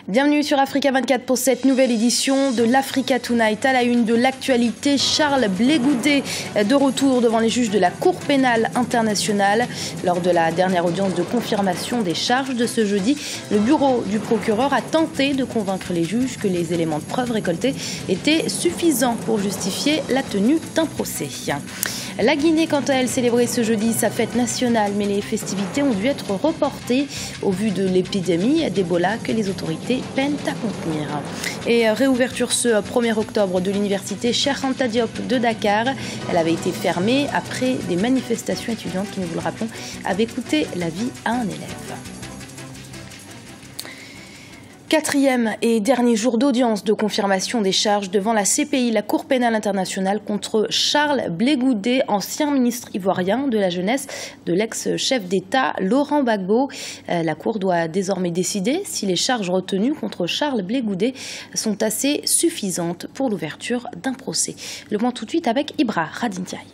Bienvenue sur Africa 24 pour cette nouvelle édition de l'Africa Tonight. À la une de l'actualité, Charles Blé Goudé de retour devant les juges de la Cour pénale internationale. Lors de la dernière audience de confirmation des charges de ce jeudi, le bureau du procureur a tenté de convaincre les juges que les éléments de preuve récoltés étaient suffisants pour justifier la tenue d'un procès. La Guinée, quant à elle, célébrait ce jeudi sa fête nationale, mais les festivités ont dû être reportées au vu de l'épidémie d'Ebola que les autorités peinent à contenir. Et réouverture ce 1er octobre de l'université Cheikh Anta Diop de Dakar. Elle avait été fermée après des manifestations étudiantes qui, nous vous le rappelons, avaient coûté la vie à un élève. Quatrième et dernier jour d'audience de confirmation des charges devant la CPI, la Cour pénale internationale, contre Charles Blé Goudé, ancien ministre ivoirien de la jeunesse de l'ex-chef d'État Laurent Gbagbo. La Cour doit désormais décider si les charges retenues contre Charles Blé Goudé sont assez suffisantes pour l'ouverture d'un procès. Le point tout de suite avec Ibra Radintiaï.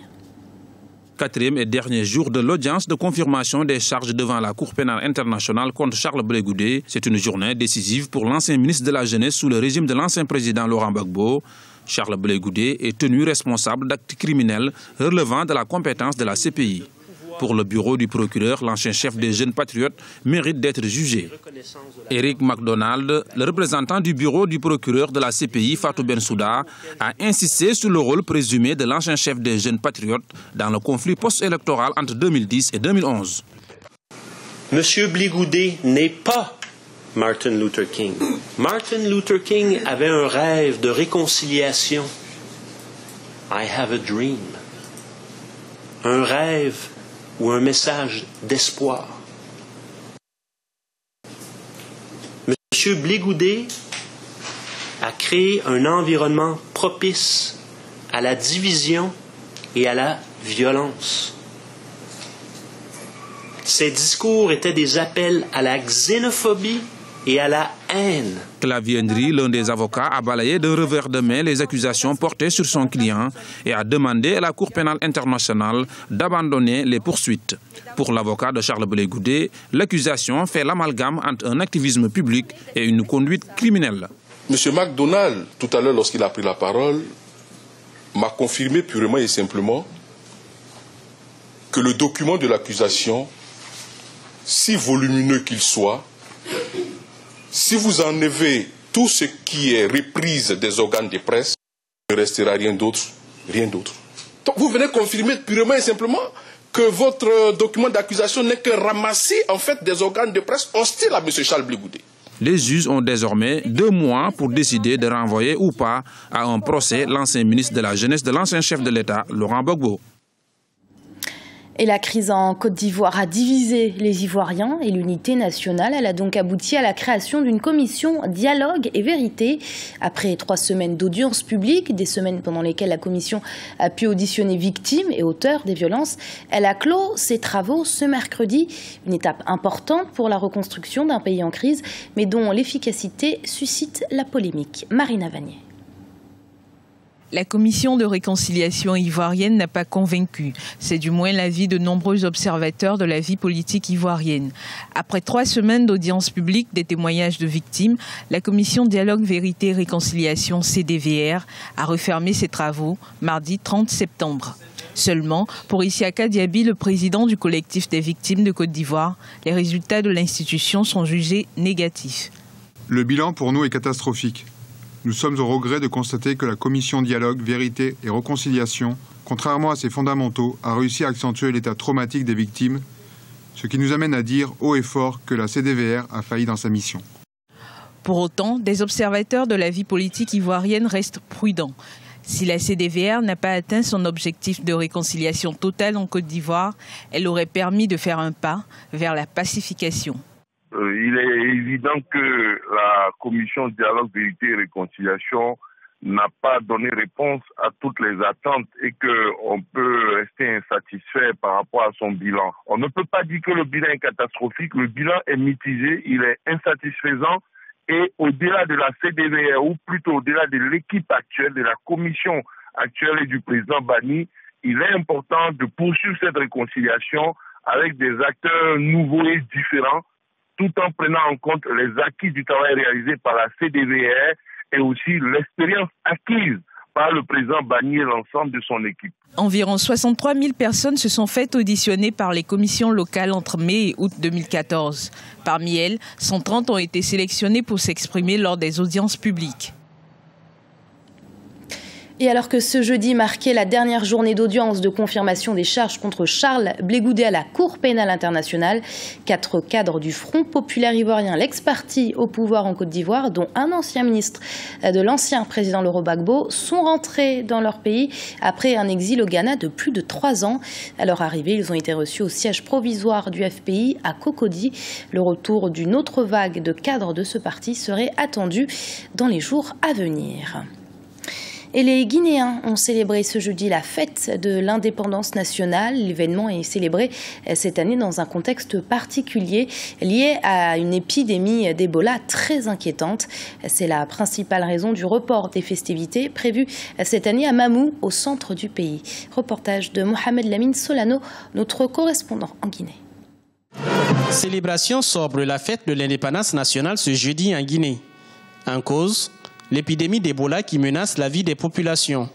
Quatrième et dernier jour de l'audience de confirmation des charges devant la Cour pénale internationale contre Charles Blé Goudé. C'est une journée décisive pour l'ancien ministre de la Jeunesse sous le régime de l'ancien président Laurent Gbagbo. Charles Blé Goudé est tenu responsable d'actes criminels relevant de la compétence de la CPI. Pour le bureau du procureur, l'ancien chef des jeunes patriotes mérite d'être jugé. Eric McDonald, le représentant du bureau du procureur de la CPI, Fatou Bensouda, a insisté sur le rôle présumé de l'ancien chef des jeunes patriotes dans le conflit post-électoral entre 2010 et 2011. Monsieur Blé Goudé n'est pas Martin Luther King. Martin Luther King avait un rêve de réconciliation. I have a dream. Un rêve ou un message d'espoir. Monsieur Blé Goudé a créé un environnement propice à la division et à la violence. Ses discours étaient des appels à la xénophobie et à la haine. Clavier Ndri, l'un des avocats, a balayé d'un revers de main les accusations portées sur son client et a demandé à la Cour pénale internationale d'abandonner les poursuites. Pour l'avocat de Charles Blé Goudé, l'accusation fait l'amalgame entre un activisme public et une conduite criminelle. Monsieur McDonald, tout à l'heure, lorsqu'il a pris la parole, m'a confirmé purement et simplement que le document de l'accusation, si volumineux qu'il soit, si vous enlevez tout ce qui est reprise des organes de presse, il ne restera rien d'autre, rien d'autre. Donc vous venez confirmer purement et simplement que votre document d'accusation n'est que ramasser en fait des organes de presse hostiles à M. Charles Blé Goudé. Les juges ont désormais 2 mois pour décider de renvoyer ou pas à un procès l'ancien ministre de la Jeunesse de l'ancien chef de l'État, Laurent Gbagbo. Et la crise en Côte d'Ivoire a divisé les Ivoiriens et l'unité nationale. Elle a donc abouti à la création d'une commission dialogue et vérité. Après 3 semaines d'audience publique, des semaines pendant lesquelles la commission a pu auditionner victimes et auteurs des violences, elle a clos ses travaux ce mercredi. Une étape importante pour la reconstruction d'un pays en crise, mais dont l'efficacité suscite la polémique. Marina Vanier. La commission de réconciliation ivoirienne n'a pas convaincu. C'est du moins l'avis de nombreux observateurs de la vie politique ivoirienne. Après 3 semaines d'audience publique, des témoignages de victimes, la commission Dialogue, Vérité et Réconciliation CDVR a refermé ses travaux mardi 30 septembre. Seulement, pour Isiaka Diaby, le président du collectif des victimes de Côte d'Ivoire, les résultats de l'institution sont jugés négatifs. Le bilan pour nous est catastrophique. Nous sommes au regret de constater que la commission Dialogue, Vérité et Réconciliation, contrairement à ses fondamentaux, a réussi à accentuer l'état traumatique des victimes, ce qui nous amène à dire haut et fort que la CDVR a failli dans sa mission. Pour autant, des observateurs de la vie politique ivoirienne restent prudents. Si la CDVR n'a pas atteint son objectif de réconciliation totale en Côte d'Ivoire, elle aurait permis de faire un pas vers la pacification. Il est évident que la commission Dialogue, Vérité et Réconciliation n'a pas donné réponse à toutes les attentes et qu'on peut rester insatisfait par rapport à son bilan. On ne peut pas dire que le bilan est catastrophique, le bilan est mitigé, il est insatisfaisant et au-delà de la CDVR ou plutôt au-delà de l'équipe actuelle, de la commission actuelle et du président Bani, il est important de poursuivre cette réconciliation avec des acteurs nouveaux et différents tout en prenant en compte les acquis du travail réalisé par la CDVR et aussi l'expérience acquise par le président Barnier et l'ensemble de son équipe. Environ 63 000 personnes se sont faites auditionner par les commissions locales entre mai et août 2014. Parmi elles, 130 ont été sélectionnées pour s'exprimer lors des audiences publiques. Et alors que ce jeudi marquait la dernière journée d'audience de confirmation des charges contre Charles Blé Goudet à la Cour pénale internationale, 4 cadres du Front populaire ivoirien, l'ex-parti au pouvoir en Côte d'Ivoire, dont un ancien ministre de l'ancien président Laurent Gbagbo, sont rentrés dans leur pays après un exil au Ghana de plus de 3 ans. À leur arrivée, ils ont été reçus au siège provisoire du FPI à Cocody. Le retour d'une autre vague de cadres de ce parti serait attendu dans les jours à venir. Et les Guinéens ont célébré ce jeudi la fête de l'indépendance nationale. L'événement est célébré cette année dans un contexte particulier lié à une épidémie d'Ebola très inquiétante. C'est la principale raison du report des festivités prévues cette année à Mamou, au centre du pays. Reportage de Mohamed Lamine Solano, notre correspondant en Guinée. Célébration sobre la fête de l'indépendance nationale ce jeudi en Guinée. En cause, l'épidémie d'Ebola qui menace la vie des populations.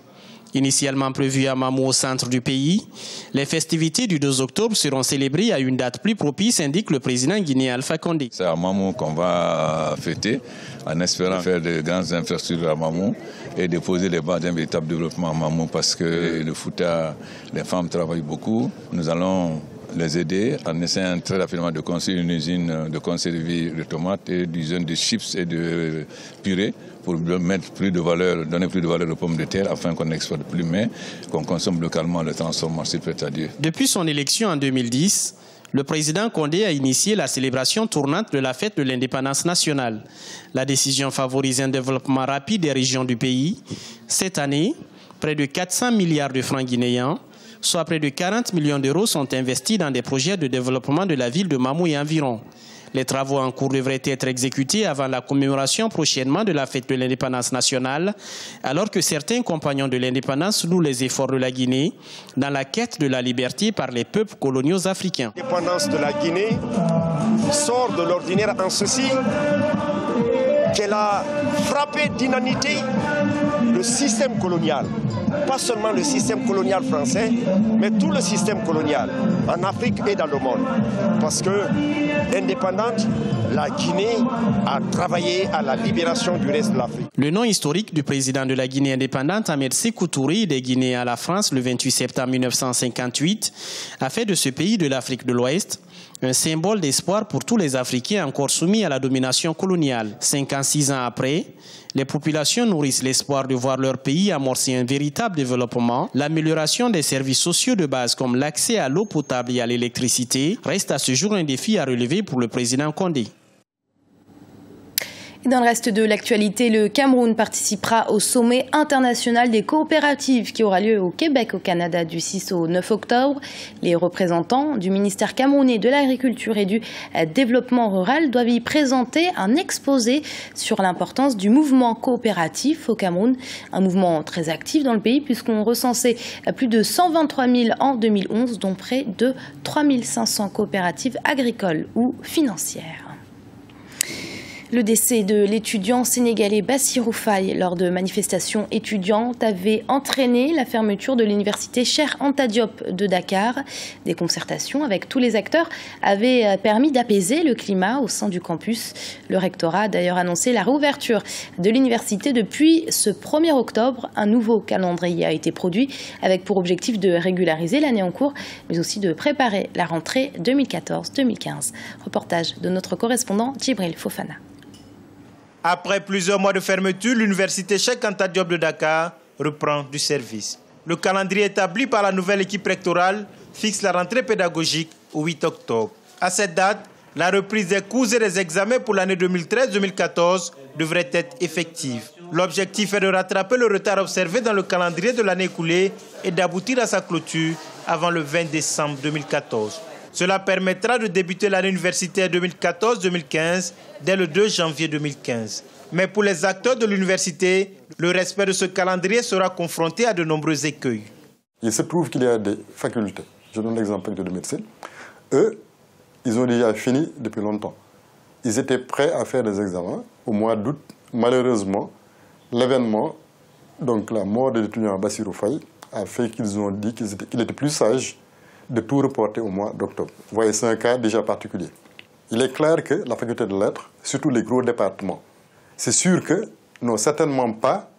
Initialement prévue à Mamou au centre du pays, les festivités du 2 octobre seront célébrées à une date plus propice, indique le président guinéen Alpha Condé. C'est à Mamou qu'on va fêter, en espérant faire de grandes infrastructures à Mamou et déposer les bases d'un véritable développement à Mamou parce que le Fouta, les femmes travaillent beaucoup. Nous allons les aider en essayant très rapidement de construire une usine de conserve de tomates et une usine de chips et de purée pour mettre plus de valeur, donner plus de valeur aux pommes de terre afin qu'on n'exporte plus mais qu'on consomme localement, le transforme ensuite peut à Dieu. Depuis son élection en 2010, le président Condé a initié la célébration tournante de la fête de l'indépendance nationale. La décision favorise un développement rapide des régions du pays. Cette année, près de 400 milliards de francs guinéens, soit près de 40 millions d'euros, sont investis dans des projets de développement de la ville de Mamou et environ. Les travaux en cours devraient être exécutés avant la commémoration prochainement de la fête de l'indépendance nationale, alors que certains compagnons de l'indépendance louent les efforts de la Guinée dans la quête de la liberté par les peuples coloniaux africains. L'indépendance de la Guinée sort de l'ordinaire en ceci qu'elle a frappé d'inanité le système colonial. Pas seulement le système colonial français, mais tout le système colonial en Afrique et dans le monde. Parce que, indépendante, la Guinée a travaillé à la libération du reste de l'Afrique. Le nom historique du président de la Guinée indépendante, Ahmed Sékou Touré, des Guinéens à la France le 28 septembre 1958, a fait de ce pays de l'Afrique de l'Ouest un symbole d'espoir pour tous les Africains encore soumis à la domination coloniale. 56 ans après, les populations nourrissent l'espoir de voir leur pays amorcer un véritable développement. L'amélioration des services sociaux de base comme l'accès à l'eau potable et à l'électricité reste à ce jour un défi à relever pour le président Condé. Et dans le reste de l'actualité, le Cameroun participera au sommet international des coopératives qui aura lieu au Québec, au Canada, du 6 au 9 octobre. Les représentants du ministère camerounais de l'Agriculture et du Développement rural doivent y présenter un exposé sur l'importance du mouvement coopératif au Cameroun. Un mouvement très actif dans le pays puisqu'on recensait plus de 123 000 en 2011, dont près de 3 500 coopératives agricoles ou financières. Le décès de l'étudiant sénégalais Bassirou Faye lors de manifestations étudiantes avait entraîné la fermeture de l'université Cheikh Anta Diop de Dakar. Des concertations avec tous les acteurs avaient permis d'apaiser le climat au sein du campus. Le rectorat a d'ailleurs annoncé la réouverture de l'université depuis ce 1er octobre. Un nouveau calendrier a été produit avec pour objectif de régulariser l'année en cours, mais aussi de préparer la rentrée 2014-2015. Reportage de notre correspondant Djibril Fofana. Après plusieurs mois de fermeture, l'université Cheikh Anta Diop de Dakar reprend du service. Le calendrier établi par la nouvelle équipe rectorale fixe la rentrée pédagogique au 8 octobre. À cette date, la reprise des cours et des examens pour l'année 2013-2014 devrait être effective. L'objectif est de rattraper le retard observé dans le calendrier de l'année écoulée et d'aboutir à sa clôture avant le 20 décembre 2014. Cela permettra de débuter l'année universitaire 2014-2015 dès le 2 janvier 2015. Mais pour les acteurs de l'université, le respect de ce calendrier sera confronté à de nombreux écueils. Il se trouve qu'il y a des facultés. Je donne l'exemple de médecine. Eux, ils ont déjà fini depuis longtemps. ils étaient prêts à faire des examens au mois d'août. Malheureusement, l'événement, donc la mort de l'étudiant Bassirou Faye, a fait qu'ils ont dit qu'il était plus sage de tout reporter au mois d'octobre. Vous voyez, c'est un cas déjà particulier. Il est clair que la faculté de lettres, surtout les gros départements, c'est sûr que n'ont certainement pas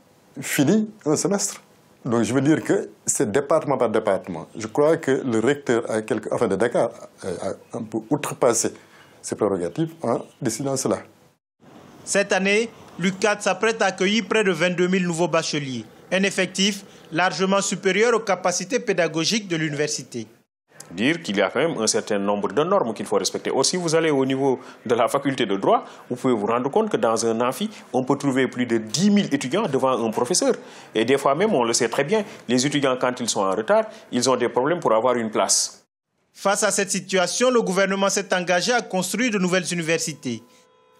fini un semestre. Donc je veux dire que c'est département par département. Je crois que le recteur de Dakar a un peu outrepassé ses prérogatives en décidant cela. Cette année, l'UCAD s'apprête à accueillir près de 22 000 nouveaux bacheliers, un effectif largement supérieur aux capacités pédagogiques de l'université. Dire qu'il y a quand même un certain nombre de normes qu'il faut respecter. Aussi, vous allez au niveau de la faculté de droit, vous pouvez vous rendre compte que dans un amphi, on peut trouver plus de 10 000 étudiants devant un professeur. Et des fois même, on le sait très bien, les étudiants, quand ils sont en retard, ils ont des problèmes pour avoir une place. Face à cette situation, le gouvernement s'est engagé à construire de nouvelles universités.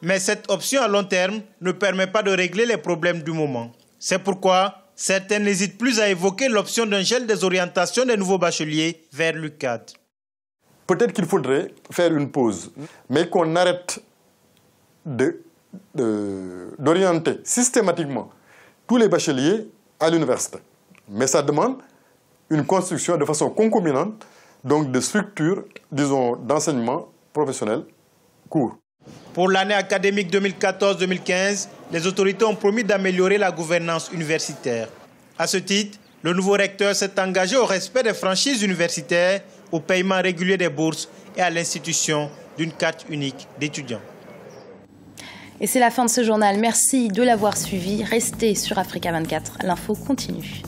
Mais cette option à long terme ne permet pas de régler les problèmes du moment. C'est pourquoi certains n'hésitent plus à évoquer l'option d'un gel des orientations des nouveaux bacheliers vers l'UCAD. Peut-être qu'il faudrait faire une pause, mais qu'on arrête d'orienter systématiquement tous les bacheliers à l'université. Mais ça demande une construction de façon concomitante, donc de structures, disons, d'enseignement professionnel court. Pour l'année académique 2014-2015, les autorités ont promis d'améliorer la gouvernance universitaire. À ce titre, le nouveau recteur s'est engagé au respect des franchises universitaires, au paiement régulier des bourses et à l'institution d'une carte unique d'étudiants. Et c'est la fin de ce journal. Merci de l'avoir suivi. Restez sur Africa 24. L'info continue.